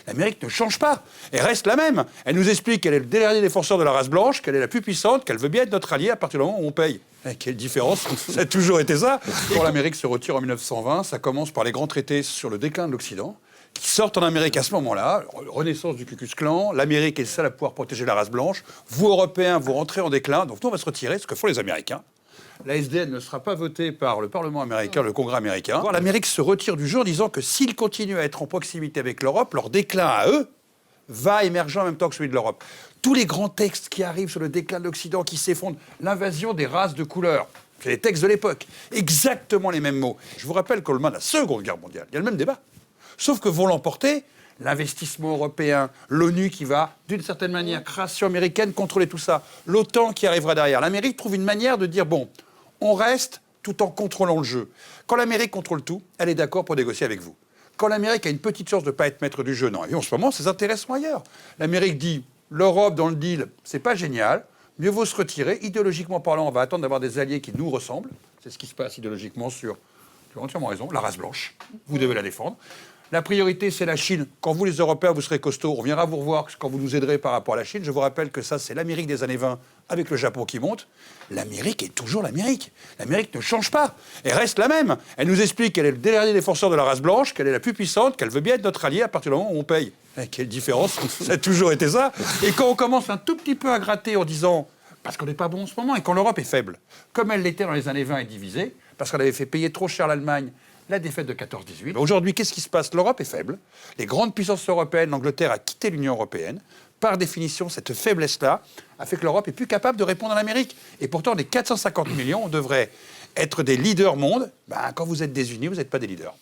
L'Amérique ne change pas. Elle reste la même. Elle nous explique qu'elle est le dernier défenseur de la race blanche, qu'elle est la plus puissante, qu'elle veut bien être notre allié à partir du moment où on paye. Quelle différence. Ça a toujours été ça. Quand l'Amérique se retire en 1920, ça commence par les grands traités sur le déclin de l'Occident, qui sortent en Amérique à ce moment-là, renaissance du Ku Klux Klan, l'Amérique est le seul à pouvoir protéger la race blanche, vous Européens, vous rentrez en déclin, donc nous on va se retirer, ce que font les Américains. La SDN ne sera pas votée par le Parlement américain, le Congrès américain. L'Amérique se retire du jeu en disant que s'ils continuent à être en proximité avec l'Europe, leur déclin à eux va émerger en même temps que celui de l'Europe. Tous les grands textes qui arrivent sur le déclin de l'Occident, qui s'effondrent, l'invasion des races de couleur, c'est les textes de l'époque, exactement les mêmes mots. Je vous rappelle qu'au lendemain de la Seconde Guerre mondiale, il y a le même débat. Sauf que vont l'emporter l'investissement européen, l'ONU qui va, d'une certaine manière, création américaine, contrôler tout ça, l'OTAN qui arrivera derrière. L'Amérique trouve une manière de dire, bon, on reste tout en contrôlant le jeu. Quand l'Amérique contrôle tout, elle est d'accord pour négocier avec vous. Quand l'Amérique a une petite chance de ne pas être maître du jeu, non. Et en ce moment, ses intérêts sont ailleurs. L'Amérique dit, l'Europe dans le deal, c'est pas génial, mieux vaut se retirer. Idéologiquement parlant, on va attendre d'avoir des alliés qui nous ressemblent. C'est ce qui se passe idéologiquement sur, tu as entièrement raison, la race blanche. Vous devez la défendre. La priorité, c'est la Chine. Quand vous, les Européens, vous serez costauds, on viendra vous revoir quand vous nous aiderez par rapport à la Chine. Je vous rappelle que ça, c'est l'Amérique des années 20 avec le Japon qui monte. L'Amérique est toujours l'Amérique. L'Amérique ne change pas. Elle reste la même. Elle nous explique qu'elle est le dernier défenseur de la race blanche, qu'elle est la plus puissante, qu'elle veut bien être notre allié à partir du moment où on paye. Quelle différence. Ça a toujours été ça. Et quand on commence un tout petit peu à gratter en disant, parce qu'on n'est pas bon en ce moment, et quand l'Europe est faible, comme elle l'était dans les années 20 et divisée, parce qu'elle avait fait payer trop cher l'Allemagne, la défaite de 14-18. Aujourd'hui, qu'est-ce qui se passe? L'Europe est faible. Les grandes puissances européennes, l'Angleterre a quitté l'Union européenne. Par définition, cette faiblesse-là a fait que l'Europe est plus capable de répondre à l'Amérique. Et pourtant, les 450 millions, on devrait être des leaders monde. Ben, quand vous êtes désunis, vous n'êtes pas des leaders.